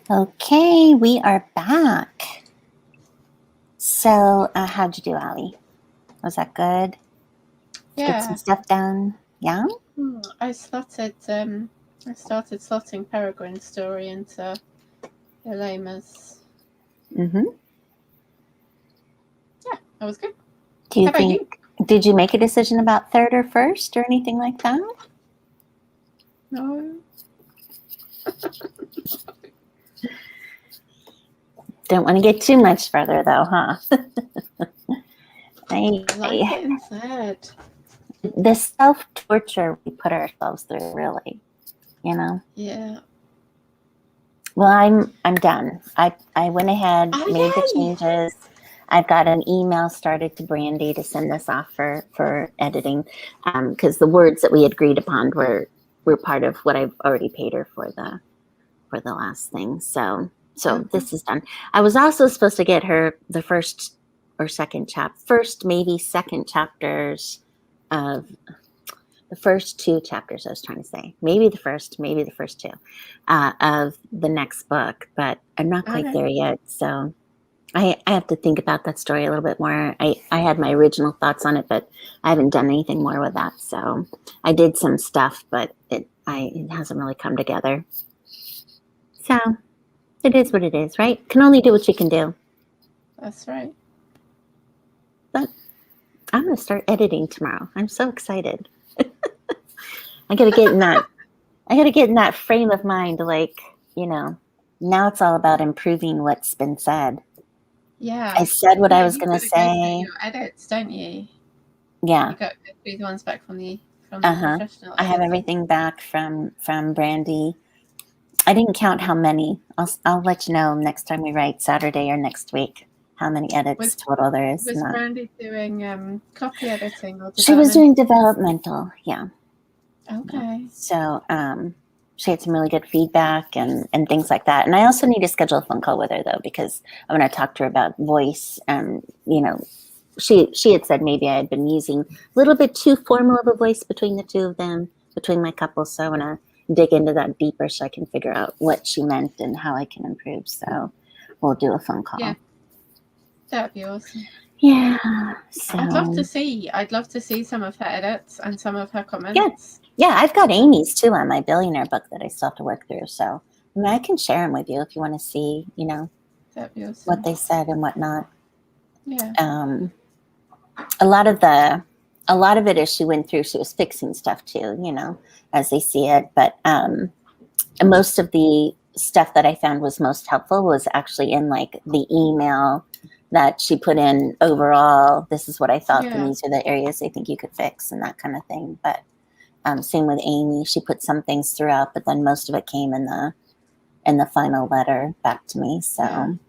Okay, we are back. So, how'd you do, Allie? Was that good? Get some Yeah. stuff done? Yeah? I started slotting Peregrine's story into Elaima's. Mm-hmm. Yeah, that was good. Do you How about you? did you make a decision about third or first or anything like that? No. Don't want to get too much further though, huh? I like it in third. The self-torture we put ourselves through, really, you know? Yeah. Well, I'm done. I went ahead, Oh, made the yay! changes. I've got an email started to Brandy to send this off for editing, because the words that we agreed upon were part of what I've already paid her for the last thing. So this is done. I was also supposed to get her the first or first maybe second chapters of the first two chapters. I was trying to say maybe the first two of the next book, but I'm not quite there yet. So I have to think about that story a little bit more. I had my original thoughts on it, but I haven't done anything more with that. So I did some stuff, but it hasn't really come together. So it is what it is, right? Can only do what you can do. That's right. But I'm going to start editing tomorrow. I'm so excited. I got to get in that. I got to get in that frame of mind. Like, now it's all about improving what's been said. Yeah. I said what I was You've going got to to go through say. your edits, don't you? Yeah. You got to go through the ones back from the Uh-huh. professional. I have everything back from Brandy. I didn't count how many. I'll let you know next time we write, Saturday or next week, how many edits total there is. Was Brandy doing copy editing or She was doing developmental, yeah. Okay. So she had some really good feedback and things like that. And I also need to schedule a phone call with her though, because I want to talk to her about voice. She had said maybe I had been using a little bit too formal of a voice between the two of them, between my couples. So I want to dig into that deeper so I can figure out what she meant and how I can improve. So we'll do a phone call. Yeah, that'd be awesome. Yeah. So I'd love to see some of her edits and some of her comments. Yeah, I've got Amy's too on my billionaire book that I still have to work through. So I can share them with you if you want to see, that'd be awesome. what they said and whatnot. Yeah. A lot of it as she went through, she was fixing stuff too, as they see it. But most of the stuff that I found was most helpful was actually in like the email that she put in overall. This is what I thought, and these are the areas I think you could fix and that kind of thing. But same with Amy, she put some things throughout, but then most of it came in the final letter back to me. So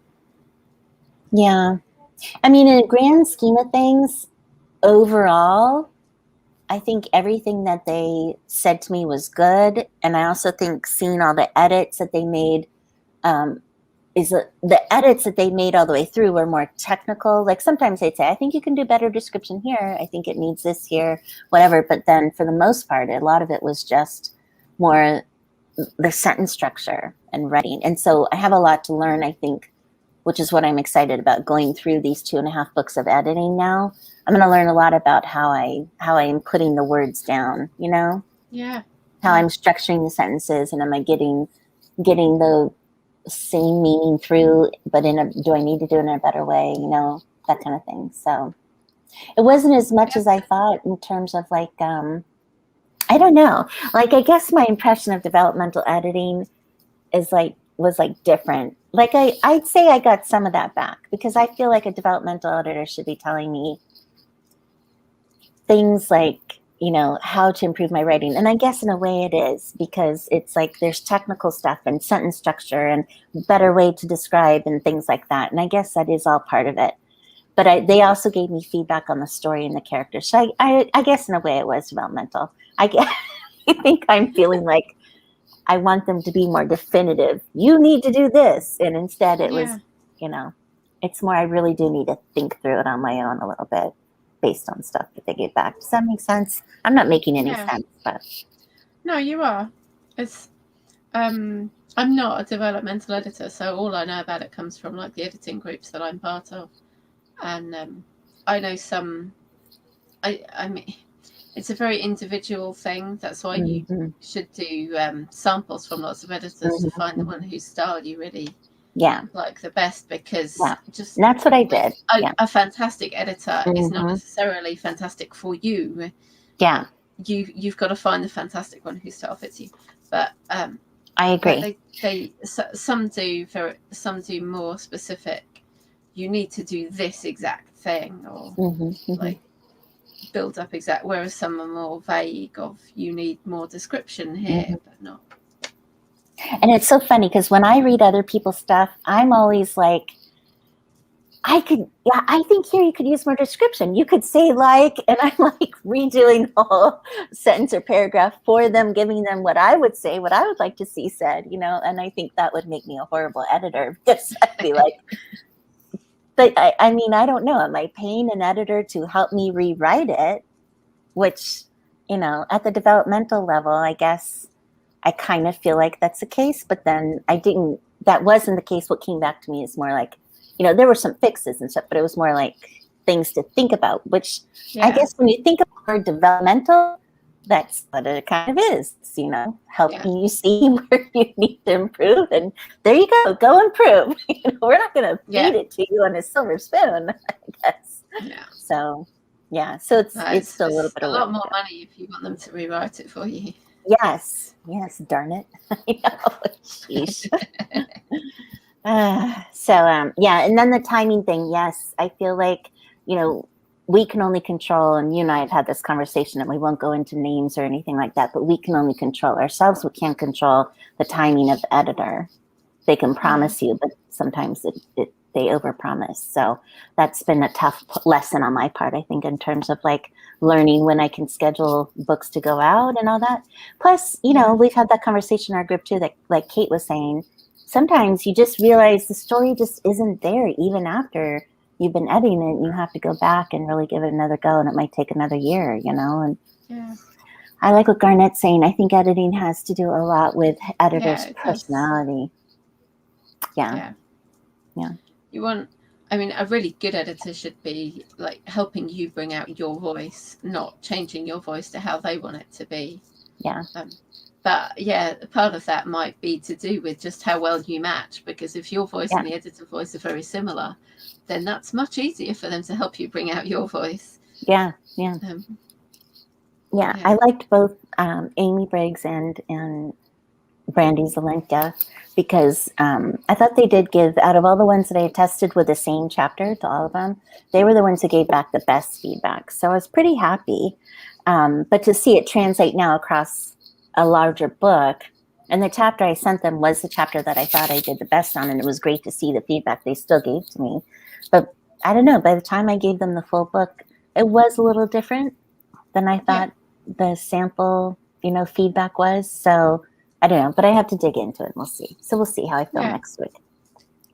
yeah. I mean, in a grand scheme of things, overall, I think everything that they said to me was good. And I also think seeing all the edits that they made, the edits that they made all the way through were more technical. Like sometimes they'd say, I think you can do better description here. I think it needs this here, whatever. But then for the most part, a lot of it was just more the sentence structure and writing. And so I have a lot to learn, I think, which is what I'm excited about going through these 2.5 books of editing now. I'm going to learn a lot about how I'm putting the words down, Yeah. How I'm structuring the sentences, and am I getting the same meaning through, but do I need to do it in a better way, that kind of thing. So it wasn't as much as I thought in terms of like, I don't know. Like, I guess my impression of developmental editing was different. Like I'd say I got some of that back because I feel like a developmental editor should be telling me things like, how to improve my writing. And I guess in a way it is, because it's like there's technical stuff and sentence structure and better way to describe and things like that. And I guess that is all part of it. But they also gave me feedback on the story and the characters. So I guess in a way it was developmental. I think I'm feeling like I want them to be more definitive. You need to do this. And instead it was, it's more, I really do need to think through it on my own a little bit based on stuff that they gave back. Does that make sense? I'm not making any sense, but. No, you are. I'm not a developmental editor, so all I know about it comes from like the editing groups that I'm part of, and I know some. I mean, it's a very individual thing. That's why you Mm-hmm. should do samples from lots of editors to find the one whose style you really like the best, because just that's what I did. A fantastic editor is not Mm-hmm. necessarily fantastic for you. Yeah. You've got to find the fantastic one whose style fits you. But I agree. Some do more specific. You need to do this exact thing, or like build up exact. Whereas some are more vague. Of you need more description here, but not. And it's so funny because when I read other people's stuff, I'm always like, I think here you could use more description. You could say like, and I'm like redoing the whole sentence or paragraph for them, giving them what I would say, what I would like to see said, and I think that would make me a horrible editor, because I'd be like, but I mean, I don't know. Am I paying an editor to help me rewrite it? Which, at the developmental level, I guess I kind of feel like that's the case, but then that wasn't the case. What came back to me is more like, there were some fixes and stuff, but it was more like things to think about, which I guess when you think of the word developmental, that's what it kind of is, helping you see where you need to improve. And there you go improve. We're not going to feed it to you on a silver spoon, I guess. Yeah. So, so it's still a little bit a lot more money if you want them to rewrite it for you. Yes, darn it. Sheesh. And then the timing thing. Yes, I feel like, we can only control, and you and I have had this conversation, and we won't go into names or anything like that, but we can only control ourselves. We can't control the timing of the editor. They can promise you, but sometimes they overpromise. So that's been a tough lesson on my part, I think, in terms of like learning when I can schedule books to go out and all that. Plus, we've had that conversation in our group too, that like Kate was saying, sometimes you just realize the story just isn't there even after you've been editing it, and you have to go back and really give it another go, and it might take another year, and I like what Garnett's saying. I think editing has to do a lot with editor's personality. Yeah. You want, a really good editor should be like helping you bring out your voice, not changing your voice to how they want it to be. But part of that might be to do with just how well you match, because if your voice and the editor's voice are very similar, then that's much easier for them to help you bring out your voice. I liked both Amy Briggs and Brandy Zelenka, because I thought they did give, out of all the ones that I tested with the same chapter to all of them, they were the ones who gave back the best feedback. So I was pretty happy. But to see it translate now across a larger book, and the chapter I sent them was the chapter that I thought I did the best on, and it was great to see the feedback they still gave to me. But I don't know, by the time I gave them the full book, it was a little different than I thought the sample, feedback was. So I don't know, but I have to dig into it, and we'll see. So we'll see how I feel next week.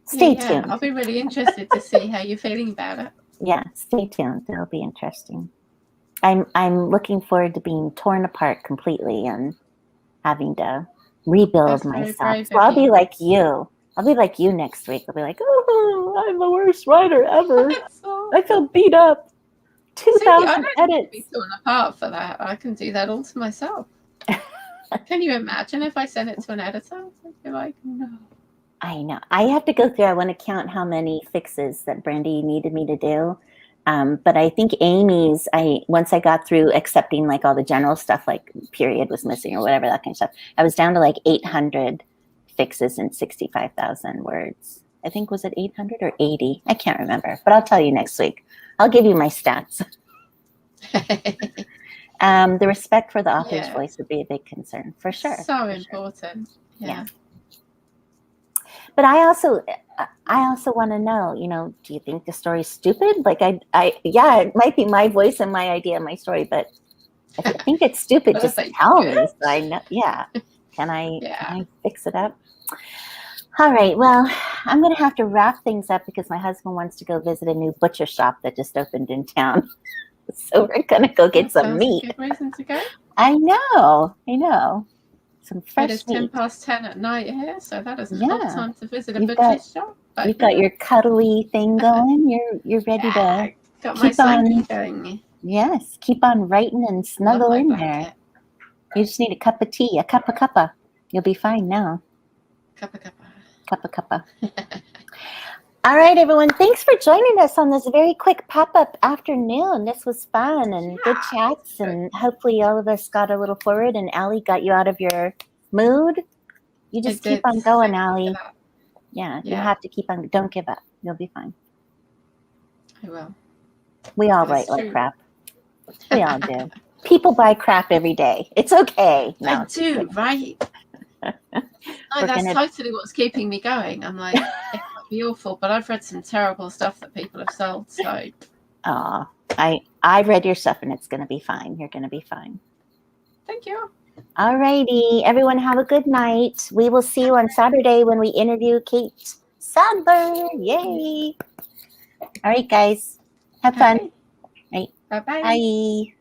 Stay tuned. I'll be really interested to see how you're feeling about it. Yeah, stay tuned. It'll be interesting. I'm looking forward to being torn apart completely and having to rebuild myself. So I'll be like you. I'll be like you next week. I'll be like, oh, I'm the worst writer ever. I feel beat up. 2,000 edits. Be torn apart for that. I can do that all to myself. Can you imagine if I sent it to an editor? I'd be like, no. I know. I have to go through. I want to count how many fixes that Brandy needed me to do. But I think Amy's, once I got through accepting like all the general stuff, like period was missing or whatever, that kind of stuff, I was down to like 800 fixes in 65,000 words. I think, was it 800 or 80? I can't remember, but I'll tell you next week. I'll give you my stats. The respect for the author's voice would be a big concern, for sure. So important. Yeah. But I also want to know, do you think the story's stupid? Like it might be my voice and my idea and my story, but if you think it's stupid, just tell me. So I know. Yeah. Can I fix it up? All right. Well, I'm going to have to wrap things up because my husband wants to go visit a new butcher shop that just opened in town. So we're going to go get some meat. A good reason to go. I know. Some It fresh is 10 meat. past 10 at night here, so that is Yeah. not time to visit a You've butcher's shop. But You've got your cuddly thing going. You're ready to got my keep on. swanky going. Yes, keep on writing and Love snuggle my in blanket. there. You just need a cup of tea, a cuppa. You'll be fine now. Cuppa. Cuppa. All right, everyone. Thanks for joining us on this very quick pop-up afternoon. This was fun and good chats, and hopefully all of us got a little forward, and Allie got you out of your mood. You just keep on going, Allie. Yeah, you have to keep on. Don't give up. You'll be fine. I will. We all write like crap. We all do. People buy crap every day. It's okay. I do, right? No, that's totally what's keeping me going. I'm like, it might be awful, but I've read some terrible stuff that people have sold. So, I've read your stuff, and it's going to be fine. You're going to be fine. Thank you. All righty, everyone. Have a good night. We will see you on Saturday when we interview Kate Sadler. Yay! All right, guys. Have fun. Right. Bye-bye. Bye.